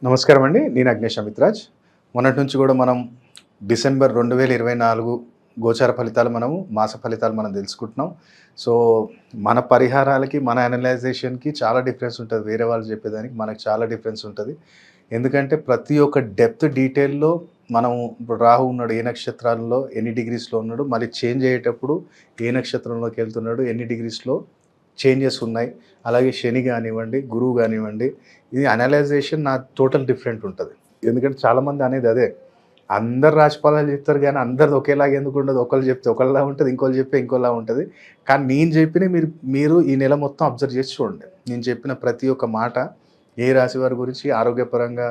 నమస్కారం అండి. నేను అగ్నేష్ అమిత్రాజ్. మొన్నటి నుంచి కూడా మనం డిసెంబర్ 2024 గోచార ఫలితాలు మాస ఫలితాలు తెలుసుకుంటున్నాం. సో, మన పరిహారాలకి, మన అనలైజేషన్‌కి చాలా డిఫరెన్స్ ఉంటది. వేరే వాళ్ళు చెప్పేదానికి మనకు చాలా డిఫరెన్స్ ఉంటది. ఎందుకంటే ప్రతి ఒక్క డెప్త్ డీటెయిల్‌లో మనం ఇప్పుడు రాహు ఉన్నాడు, ఏ నక్షత్రాల్లో ఎన్ని డిగ్రీస్‌లో ఉన్నాడు, మళ్ళీ చేంజ్ అయ్యేటప్పుడు ఏ నక్షత్రంలోకెళ్తున్నాడు, ఎన్ని డిగ్రీస్‌లో చేంజెస్ ఉన్నాయి. అలాగే శని గానివ్వండి, గురువు గానివ్వండి, ఇది అనలైజేషన్ టోటల్ డిఫరెంట్ ఉంటది. ఎందుకంటే చాలామంది అనేది అదే. అందరు రాశిఫలాలు చెప్తారు గానీ, అందరిది ఒకేలాగా ఎందుకుండదు. ఒకళ్ళు చెప్తే ఒకళ్ళలా ఉంటది. ఇంకోళ్ళు చెప్తే ఇంకోలా ఉంటది. కానీ నేను చెప్పినయి మీరు ఈ నెల మొత్తం అబ్జర్వ్ చేసి చూడండి. నేను చెప్పిన ప్రతి ఒక్క మాట ఏ రాశి వారి గురించి ఆరోగ్యపరంగా,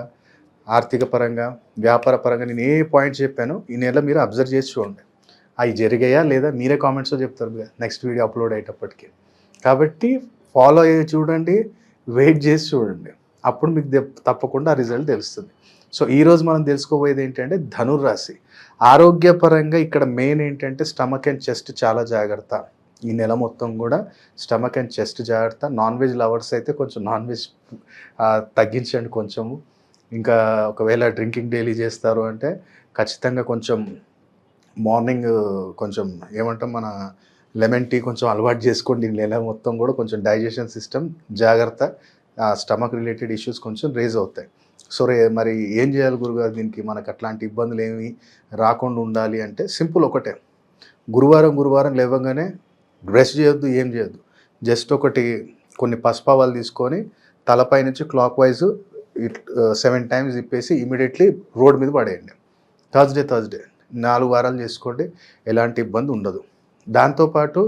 ఆర్థిక పరంగా, వ్యాపార పరంగా నేను ఏ పాయింట్ చెప్పానో ఈ నెల మీరు అబ్జర్వ్ చేసి చూడండి. అయి జరిగాయా లేదా మీరే కామెంట్స్‌లో చెప్తారు నెక్స్ట్ వీడియో అప్‌లోడ్ అయ్యేటప్పటికి. కాబట్టి ఫాలో అయ్యి చూడండి, వెయిట్ చేసి చూడండి. అప్పుడు మీకు తప్పకుండా ఆ రిజల్ట్ తెలుస్తుంది. సో, ఈరోజు మనం తెలుసుకోబోయేది ఏంటంటే ధనుర్రాశి. ఆరోగ్యపరంగా ఇక్కడ మెయిన్ ఏంటంటే స్టమక్ అండ్ చెస్ట్ చాలా జాగ్రత్త. ఈ నెల మొత్తం కూడా స్టమక్ అండ్ చెస్ట్ జాగ్రత్త. నాన్ వెజ్ లవర్స్ అయితే కొంచెం నాన్ వెజ్ తగ్గించండి కొంచెము. ఇంకా ఒకవేళ డ్రింకింగ్ డైలీ చేస్తారు అంటే ఖచ్చితంగా కొంచెం మార్నింగ్ కొంచెం ఏమంటాం మన లెమన్ టీ కొంచెం అలవాటు చేసుకోండి. ఈ నెల మొత్తం కూడా కొంచెం డైజెషన్ సిస్టమ్ జాగ్రత్త. స్టమక్ రిలేటెడ్ ఇష్యూస్ కొంచెం రేజ్ అవుతాయి. సో, మరి ఏం చేయాలి గురుగారు దీనికి మనకు అట్లాంటి ఇబ్బందులు ఏమి రాకుండా ఉండాలి అంటే సింపుల్ ఒకటే. గురువారం లేవగానే బ్రష్ చేయొద్దు, ఏం చేయొద్దు. జస్ట్ కొన్ని పసుపావాలు తీసుకొని తలపై నుంచి క్లాక్ వైజ్ 7 టైమ్స్ తిప్పేసి ఇమీడియట్లీ రోడ్ మీద పడేయండి. థర్స్డే 4 వారాలు చేసుకోండి. ఎలాంటి ఇబ్బంది ఉండదు. దాంతోపాటు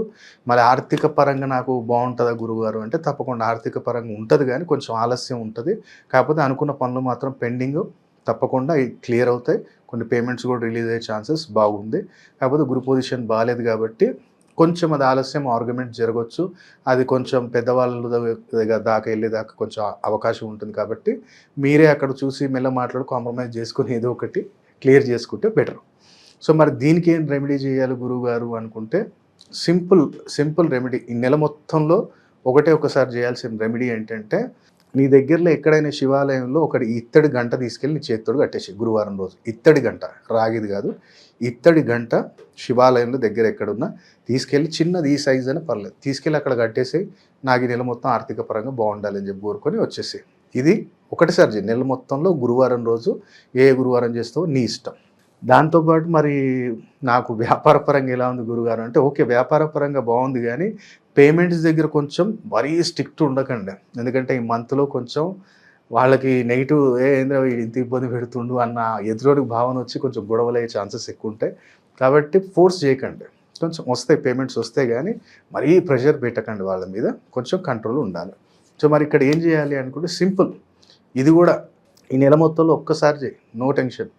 మరి ఆర్థిక పరంగా నాకు బాగుంటుందా గురువుగారు అంటే తప్పకుండా ఆర్థిక పరంగా ఉంటుంది కానీ కొంచెం ఆలస్యం ఉంటుంది. కాకపోతే అనుకున్న పనులు మాత్రం పెండింగ్ తప్పకుండా క్లియర్ అవుతాయి. కొన్ని పేమెంట్స్ కూడా రిలీజ్ అయ్యే ఛాన్సెస్ బాగుంది. కాకపోతే గురు పొజిషన్ బాగాలేదు కాబట్టి కొంచెం అది ఆలస్యం ఆర్గ్యుమెంట్ జరగవచ్చు. అది కొంచెం పెద్దవాళ్ళ దాకా వెళ్ళేదాకా కొంచెం అవకాశం ఉంటుంది. కాబట్టి మీరే అక్కడ చూసి మెల్ల మాట్లాడి కాంప్రమైజ్ చేసుకుని ఏదో ఒకటి క్లియర్ చేసుకుంటే బెటర్. సో, మరి దీనికి ఏం రెమెడీ చేయాలి గురువుగారు అనుకుంటే సింపుల్ రెమెడీ. ఈ నెల మొత్తంలో ఒకసారి చేయాల్సిన రెమెడీ ఏంటంటే నీ దగ్గరలో ఎక్కడైనా శివాలయంలో ఇత్తడి గంట తీసుకెళ్ళి నీ చేతితోటి కట్టేసి గురువారం రోజు. ఇత్తడి గంట, రాగిది కాదు. ఇత్తడి గంట శివాలయంలో దగ్గర ఎక్కడున్నా తీసుకెళ్ళి చిన్నది ఈ సైజ్ అయినా పర్లేదు తీసుకెళ్ళి అక్కడ కట్టేసి నాకు ఈ నెల మొత్తం ఆర్థిక పరంగా బాగుండాలి అని చెప్పి కోరుకొని వచ్చేసి ఇది ఒకటిసారి చేయి. నెల మొత్తంలో గురువారం రోజు ఏ గురువారం చేస్తావో నీ ఇష్టం. దాంతోపాటు మరి నాకు వ్యాపార పరంగా ఎలా ఉంది గురుగారు అంటే ఓకే, వ్యాపార పరంగా బాగుంది కానీ పేమెంట్స్ దగ్గర కొంచెం మరీ స్ట్రిక్ట్ ఉండకండి. ఎందుకంటే ఈ మంత్లో కొంచెం వాళ్ళకి నెగిటివ్ ఏంద్ర ఇంత ఇబ్బంది పెడుతుండు అన్న ఎదురోడికి భావన వచ్చి కొంచెం గొడవలు అయ్యే ఛాన్సెస్ ఎక్కువ ఉంటాయి. కాబట్టి ఫోర్స్ చేయకండి. కొంచెం వస్తాయి పేమెంట్స్ వస్తాయి కానీ మరీ ప్రెషర్ పెట్టకండి వాళ్ళ మీద. కొంచెం కంట్రోల్ ఉండాలి. సో, మరి ఇక్కడ ఏం చేయాలి అనుకుంటే సింపుల్. ఇది కూడా ఈ నెల మొత్తంలో ఒక్కసారి చేయి, నో టెన్షన్.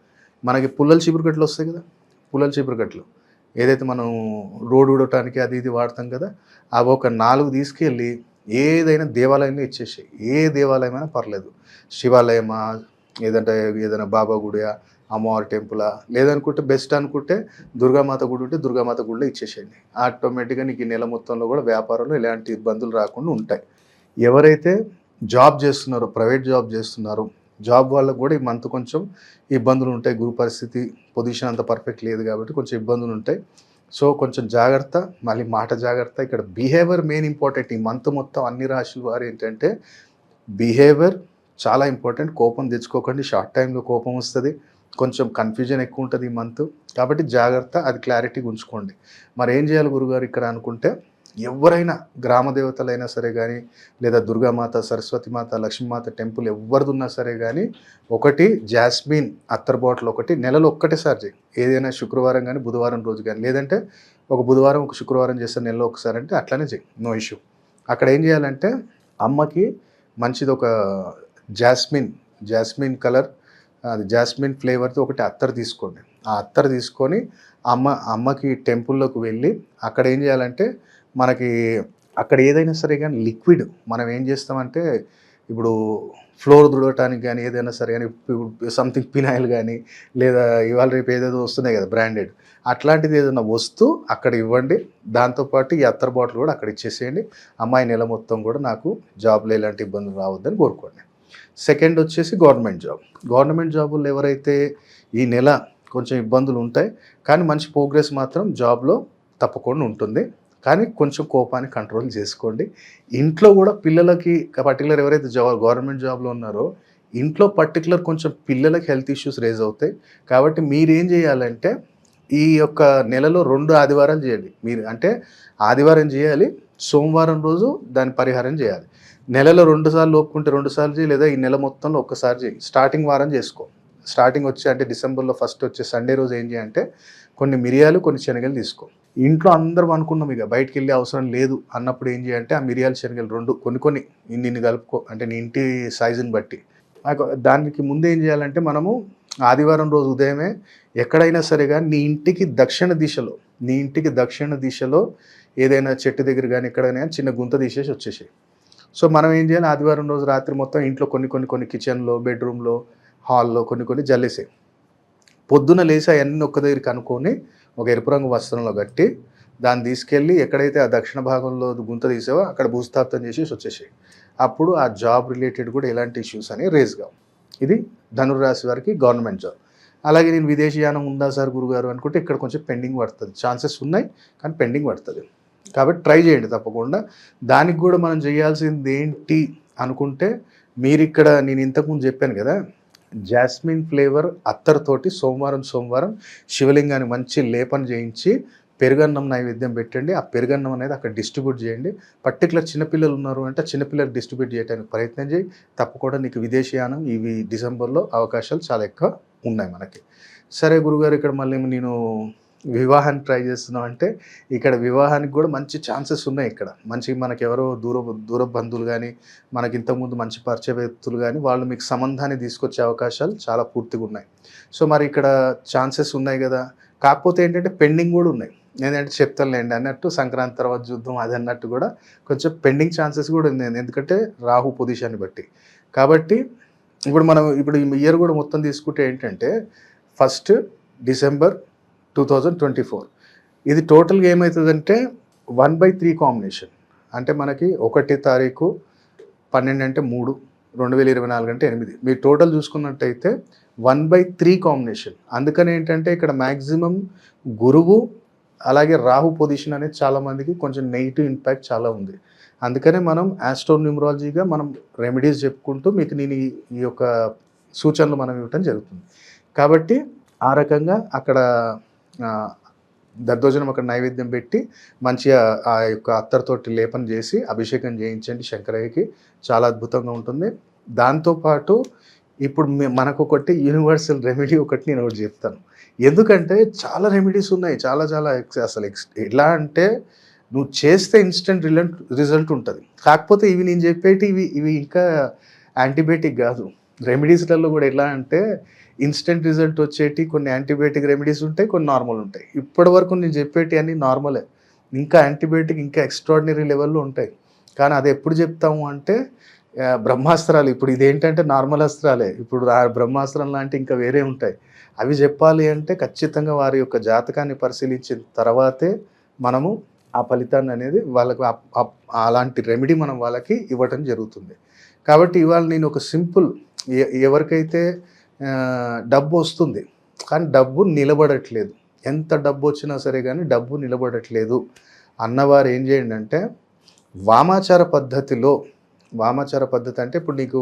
మనకి పుల్లల చీపురుకట్టలు వస్తాయి కదా, పుల్లల చీపురుకట్టలు ఏదైతే మనం రోడ్డు ఊడటానికి అది ఇది వాడతాం కదా, అవి 4 తీసుకెళ్ళి ఏదైనా దేవాలయంలో ఇచ్చేసాయి. ఏ దేవాలయమైనా పర్లేదు. శివాలయమా, ఏదైనా బాబా గుడియా, అమ్మవారి టెంపులా, లేదనుకుంటే బెస్ట్ అనుకుంటే దుర్గామాత గుడి ఉంటే దుర్గామాత గుడిలో ఇచ్చేసేయండి. ఆటోమేటిక్గా నీకు ఈ నెల మొత్తంలో కూడా వ్యాపారంలో ఎలాంటి ఇబ్బందులు రాకుండా ఉంటాయి. ఎవరైతే జాబ్ చేస్తున్నారో, ప్రైవేట్ జాబ్ చేస్తున్నారో, జాబ్ వాళ్ళకు కూడా ఈ మంత్ కొంచెం ఇబ్బందులు ఉంటాయి. గురు పరిస్థితి పొజిషన్ అంత పర్ఫెక్ట్ లేదు కాబట్టి కొంచెం ఇబ్బందులు ఉంటాయి. సో, కొంచెం జాగ్రత్త, మళ్ళీ మాట జాగ్రత్త. ఇక్కడ బిహేవియర్ మెయిన్ ఇంపార్టెంట్. ఈ మంత్ మొత్తం అన్ని రాశుల వారు ఏంటంటే బిహేవియర్ చాలా ఇంపార్టెంట్. కోపం తెచ్చుకోకండి. షార్ట్ టైంలో కోపం వస్తుంది. కొంచెం కన్ఫ్యూజన్ ఎక్కువ ఉంటుంది ఈ మంత్. కాబట్టి జాగ్రత్త, అది క్లారిటీగా ఉంచుకోండి. మరి ఏం చేయాలి గురుగారు ఇక్కడ అనుకుంటే ఎవరైనా గ్రామ దేవతలైనా సరే కానీ, లేదా దుర్గామాత, సరస్వతిమాత, లక్ష్మీమాత టెంపుల్ ఎవరిదున్నా సరే కానీ జాస్మిన్ అత్తర్ బాటిల్ నెలలో ఒక్కటేసారి చేయి. ఏదైనా శుక్రవారం కానీ బుధవారం రోజు కానీ, లేదంటే ఒక బుధవారం ఒక శుక్రవారం చేస్తే నెలలో ఒకసారి అంటే అట్లనే చేయి, నో ఇష్యూ. అక్కడ ఏం చేయాలంటే అమ్మకి మంచిది జాస్మిన్ కలర్, అది జాస్మిన్ ఫ్లేవర్తో అత్తర్ తీసుకోండి. ఆ అత్తర్ తీసుకొని అమ్మకి టెంపుల్లోకి వెళ్ళి అక్కడ ఏం చేయాలంటే మనకి అక్కడ ఏదైనా సరే కానీ లిక్విడ్ మనం ఏం చేస్తామంటే ఇప్పుడు ఫ్లోర్ తుడవటానికి కానీ ఏదైనా సరే కానీ సంథింగ్ పినాయిల్ కానీ, లేదా ఇవాళ రేపు ఏదేదో వస్తున్నాయి కదా బ్రాండెడ్, అట్లాంటిది ఏదైనా వస్తూ అక్కడ ఇవ్వండి. దాంతోపాటు ఈ అత్తర్ బాటిల్ కూడా అక్కడ ఇచ్చేసేయండి. అమ్మాయి నెల మొత్తం కూడా నాకు జాబ్లో ఎలాంటి ఇబ్బందులు రావద్దని కోరుకోండి. సెకండ్ వచ్చేసి గవర్నమెంట్ జాబ్. గవర్నమెంట్ జాబుల్లో ఎవరైతే ఈ నెల కొంచెం ఇబ్బందులు ఉంటాయి, కానీ మంచి ప్రోగ్రెస్ మాత్రం జాబ్లో తప్పకుండా ఉంటుంది. కానీ కొంచెం కోపాన్ని కంట్రోల్ చేసుకోండి. ఇంట్లో కూడా పిల్లలకి పర్టికులర్ ఎవరైతే గవర్నమెంట్ జాబ్లో ఉన్నారో ఇంట్లో పర్టికులర్ కొంచెం పిల్లలకి హెల్త్ ఇష్యూస్ రేజ్ అవుతాయి. కాబట్టి మీరేం చేయాలంటే ఈ యొక్క నెలలో 2 ఆదివారాలు చేయండి. మీరు అంటే ఆదివారం చేయాలి, సోమవారం రోజు దాని పరిహారం చేయాలి. నెలలో 2 సార్లు ఒప్పుకుంటే 2 సార్లు చేయి, లేదా ఈ నెల మొత్తంలో ఒక్కసారి చేయి. స్టార్టింగ్ వారం చేసుకో. స్టార్టింగ్ వచ్చి అంటే డిసెంబర్లో ఫస్ట్ వచ్చే సండే రోజు ఏం చేయంటే కొన్ని మిరియాలు, కొన్ని శనగలు తీసుకో. ఇంట్లో అందరం అనుకున్నాం ఇక బయటికి వెళ్ళే అవసరం లేదు అన్నప్పుడు ఏం చేయాలంటే ఆ మిరియాలు శనగలు 2 కొన్ని ఇన్ని కలుపుకో, అంటే నీ ఇంటి సైజుని బట్టి. దానికి ముందు ఏం చేయాలంటే మనము ఆదివారం రోజు ఉదయమే ఎక్కడైనా సరే కానీ నీ ఇంటికి దక్షిణ దిశలో ఏదైనా చెట్టు దగ్గర కానీ ఎక్కడైనా కానీ చిన్న గుంత తీసేసి వచ్చేసాయి. సో మనం ఏం చేయాలి, ఆదివారం రోజు రాత్రి మొత్తం ఇంట్లో కొన్ని కిచెన్లో, బెడ్రూమ్లో, హాల్లో కొన్ని జల్లేసాయి. పొద్దున లేసి అవన్నీ ఒక్క దగ్గరికి అనుకొని ఒక ఎరుపు రంగు వస్త్రంలో కట్టి దాన్ని తీసుకెళ్ళి ఎక్కడైతే ఆ దక్షిణ భాగంలో గుంత తీసావో అక్కడ భూస్థాపితం చేసేసి వచ్చేసాయి. అప్పుడు ఆ జాబ్ రిలేటెడ్ కూడా ఎలాంటి ఇష్యూస్ అని రేజ్ కావు. ఇది ధనుర్రాశి వారికి గవర్నమెంట్ జాబ్. అలాగే నేను విదేశీయానం ఉందా సార్ గురుగారు అనుకుంటే ఇక్కడ కొంచెం పెండింగ్ పడుతుంది. ఛాన్సెస్ ఉన్నాయి కానీ పెండింగ్ పడుతుంది. కాబట్టి ట్రై చేయండి తప్పకుండా. దానికి కూడా మనం చేయాల్సింది ఏంటి అనుకుంటే మీరు ఇక్కడ నేను ఇంతకుముందు చెప్పాను కదా, జాస్మిన్ ఫ్లేవర్ అత్తర్తోటి సోమవారం శివలింగాన్ని మంచి లేపన చేయించి పెరుగన్నం నైవేద్యం పెట్టండి. ఆ పెరుగన్నం అనేది అక్కడ డిస్ట్రిబ్యూట్ చేయండి. పర్టికులర్ చిన్నపిల్లలు ఉన్నారు అంటే చిన్నపిల్లలకు డిస్ట్రిబ్యూట్ చేయడానికి ప్రయత్నం చేయి. తప్పకుండా నీకు విదేశీయానం ఇవి డిసెంబర్లో అవకాశాలు చాలా ఎక్కువ ఉన్నాయి మనకి. సరే గురుగారు, ఇక్కడ మళ్ళీ నేను వివాహానికి ట్రై చేస్తున్నాం అంటే ఇక్కడ వివాహానికి కూడా మంచి ఛాన్సెస్ ఉన్నాయి. ఇక్కడ మంచి మనకి ఎవరో దూర బంధువులు కానీ, మనకి ఇంతకుముందు మంచి పరిచయ వ్యక్తులు కానీ వాళ్ళు మీకు సంబంధాన్ని తీసుకొచ్చే అవకాశాలు చాలా పూర్తిగా ఉన్నాయి. సో మరి ఇక్కడ ఛాన్సెస్ ఉన్నాయి కదా, కాకపోతే ఏంటంటే పెండింగ్ కూడా ఉన్నాయి. నేనంటే చెప్తానులేండి అన్నట్టు, సంక్రాంతి తర్వాత చూద్దాం అది అన్నట్టు కూడా కొంచెం పెండింగ్ ఛాన్సెస్ కూడా ఉంది. ఎందుకంటే రాహు పొజిషన్ని బట్టి. కాబట్టి ఇప్పుడు ఈ ఇయర్ కూడా మొత్తం తీసుకుంటే ఏంటంటే 1 డిసెంబర్ 2024 ఇది టోటల్గా ఏమవుతుందంటే 1/3 కాంబినేషన్. అంటే మనకి 1 తారీఖు 12 అంటే 3, 2024 అంటే 8. మీరు టోటల్ చూసుకున్నట్టయితే 1/3 కాంబినేషన్. అందుకని ఏంటంటే ఇక్కడ మ్యాక్సిమం గురువు అలాగే రాహు పొజిషన్ అనేది చాలామందికి కొంచెం నెగిటివ్ ఇంపాక్ట్ చాలా ఉంది. అందుకనే మనం ఆస్ట్రోన్యూమరాలజీగా మనం రెమెడీస్ చెప్పుకుంటూ మీకు నేను ఈ యొక్క సూచనలు మనం ఇవ్వటం జరుగుతుంది. కాబట్టి ఆ రకంగా అక్కడ దద్దోజనం అక్కడ నైవేద్యం పెట్టి మంచిగా ఆ యొక్క అత్తర్తోటి లేపన చేసి అభిషేకం చేయించండి శంకరయ్యకి. చాలా అద్భుతంగా ఉంటుంది. దాంతోపాటు ఇప్పుడు మనకు ఒకటి యూనివర్సల్ రెమెడీ ఒకటి నేను ఒకటి చెప్తాను. ఎందుకంటే చాలా రెమెడీస్ ఉన్నాయి, చాలా అసలు ఎలా అంటే నువ్వు చేస్తే ఇన్స్టెంట్ రిజల్ట్ ఉంటుంది. కాకపోతే ఇవి నేను చెప్పేటి ఇవి ఇంకా యాంటీబయాటిక్ కాదు. రెమెడీస్లలో కూడా ఎలా అంటే ఇన్స్టెంట్ రిజల్ట్ వచ్చేటి కొన్ని యాంటీబయాటిక్ రెమెడీస్ ఉంటాయి, కొన్ని నార్మల్ ఉంటాయి. ఇప్పటి వరకు నేను చెప్పేటి అన్నీ నార్మలే, ఇంకా యాంటీబయాటిక్ ఇంకా ఎక్స్ట్రాడినరీ లెవెల్లో ఉంటాయి. కానీ అది ఎప్పుడు చెప్తాము అంటే బ్రహ్మాస్త్రాలు. ఇప్పుడు ఇదేంటంటే నార్మల్ అస్త్రాలే. ఇప్పుడు ఆ బ్రహ్మాస్త్రం లాంటి ఇంకా వేరే ఉంటాయి. అవి చెప్పాలి అంటే ఖచ్చితంగా వారి యొక్క జాతకాన్ని పరిశీలించిన తర్వాతే మనము ఆ ఫలితాన్ని అనేది వాళ్ళకు అలాంటి రెమెడీ మనం వాళ్ళకి ఇవ్వటం జరుగుతుంది. కాబట్టి ఇవాళ నేను ఒక సింపుల్, ఎవరికైతే డబ్బు వస్తుంది కానీ డబ్బు నిలబడట్లేదు, ఎంత డబ్బు వచ్చినా సరే కానీ డబ్బు నిలబడట్లేదు అన్నవారు ఏం చేయండి అంటే వామాచార పద్ధతి అంటే ఇప్పుడు నీకు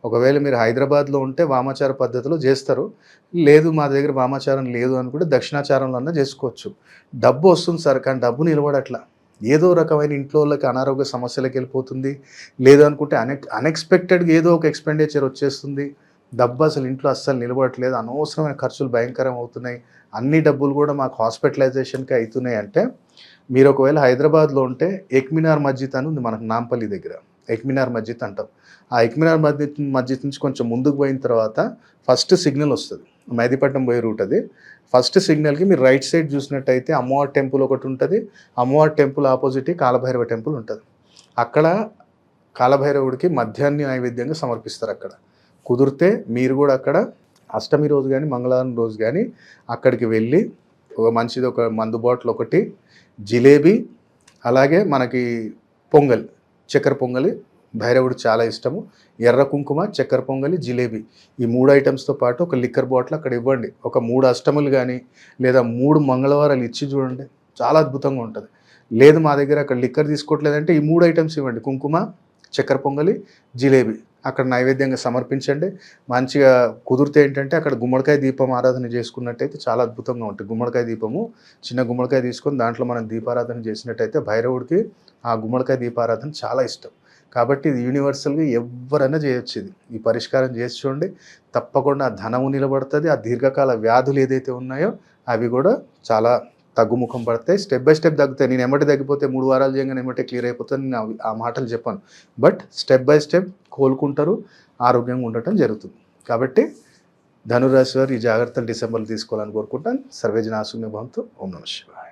ఒకవేళ మీరు హైదరాబాద్లో ఉంటే వామాచార పద్ధతిలో చేస్తారు. లేదు మా దగ్గర వామాచారం లేదు అనుకుంటే దక్షిణాచారంలో అన్నా చేసుకోవచ్చు. డబ్బు వస్తుంది సార్ కానీ డబ్బు నిలబడట్లా, ఏదో రకమైన ఇంట్లో వాళ్ళకి అనారోగ్య సమస్యలకు వెళ్ళిపోతుంది, లేదు అనుకుంటే అన్ఎక్స్పెక్టెడ్గా ఏదో ఒక ఎక్స్పెండిచర్ వచ్చేస్తుంది, డబ్బు అసలు ఇంట్లో అస్సలు నిలబడట్లేదు, అనవసరమైన ఖర్చులు భయంకరం అవుతున్నాయి, అన్ని డబ్బులు కూడా మాకు హాస్పిటలైజేషన్కి అవుతున్నాయి అంటే మీరు ఒకవేళ హైదరాబాద్లో ఉంటే ఎక్మినార్ మస్జిద్ అని ఉంది మనకు నాంపల్లి దగ్గర. ఎక్మినార్ మస్జిద్ అంటాం. ఆ ఎక్మినార్ మస్జిద్ నుంచి కొంచెం ముందుకు పోయిన తర్వాత ఫస్ట్ సిగ్నల్ వస్తుంది, మెహదీపట్నం పోయే రూట్ అది. ఫస్ట్ సిగ్నల్కి మీరు రైట్ సైడ్ చూసినట్టయితే అమ్మవారి టెంపుల్ ఒకటి ఉంటుంది. అమ్మవారి టెంపుల్ ఆపోజిట్ కాలభైరవ టెంపుల్ ఉంటుంది. అక్కడ కాలభైరవుడికి మధ్యాహ్న నైవేద్యంగా సమర్పిస్తారు. అక్కడ కుదిరితే మీరు కూడా అక్కడ అష్టమి రోజు కానీ మంగళవారం రోజు కానీ అక్కడికి వెళ్ళి మంచిది ఒక మందు బాటిల్ ఒకటి, జిలేబీ, అలాగే మనకి పొంగల్, చక్కెర పొంగలి భైరవుడు చాలా ఇష్టము. ఎర్ర కుంకుమ, చక్కెర పొంగలి, జిలేబీ ఈ 3 ఐటెమ్స్‌తో పాటు ఒక లిక్కర్ బాటిల్ అక్కడ ఇవ్వండి. ఒక 3 అష్టములు గానీ, లేదా 3 మంగళవారాలు ఇచ్చి చూడండి. చాలా అద్భుతంగా ఉంటది. లేదు మా దగ్గర అక్కడ లిక్కర్ తీసుకోవట్లేదంటే ఈ 3 ఐటెమ్స్ ఇవ్వండి. కుంకుమ, చక్కెర పొంగలి, జిలేబీ అక్కడ నైవేద్యంగా సమర్పించండి. మంచిగా కుదిరితే ఏంటంటే అక్కడ గుమ్మడికాయ దీపం ఆరాధన చేసుకున్నట్టయితే చాలా అద్భుతంగా ఉంటుంది. గుమ్మడికాయ దీపము, చిన్న గుమ్మడికాయ తీసుకొని దాంట్లో మనం దీపారాధన చేసినట్టయితే భైరవుడికి ఆ గుమ్మడికాయ దీపారాధన చాలా ఇష్టం. కాబట్టి ఇది యూనివర్సల్‌గా ఎవ్వరైనా చేయొచ్చు ఇది. ఈ పరిష్కారం చేసి చూడండి. తప్పకుండా ఆ ధనము నిలబడతది. ఆ దీర్ఘకాల వ్యాధులు ఏదైతే ఉన్నాయో అవి కూడా చాలా తగ్గుముఖం పడతాయి. స్టెప్ బై స్టెప్ తగ్గుతాయి. నేను ఎమ్మటే తగ్గిపోతే 3 వారాలు చేయంగానే ఎమ్మటే క్లియర్ అయిపోతదని నేను ఆ మాటలు చెప్పను. బట్ స్టెప్ బై స్టెప్ కోలుకుంటారు, ఆరోగ్యంగా ఉండటం జరుగుతుంది. కాబట్టి ధనురాశి వారు ఈ జాగ్రత్తలు డిసెంబర్‌లో తీసుకోవాలని కోరుకుంటాను. సర్వే జనా సుఖినో భవంతు. ఓం నమః శివాయ.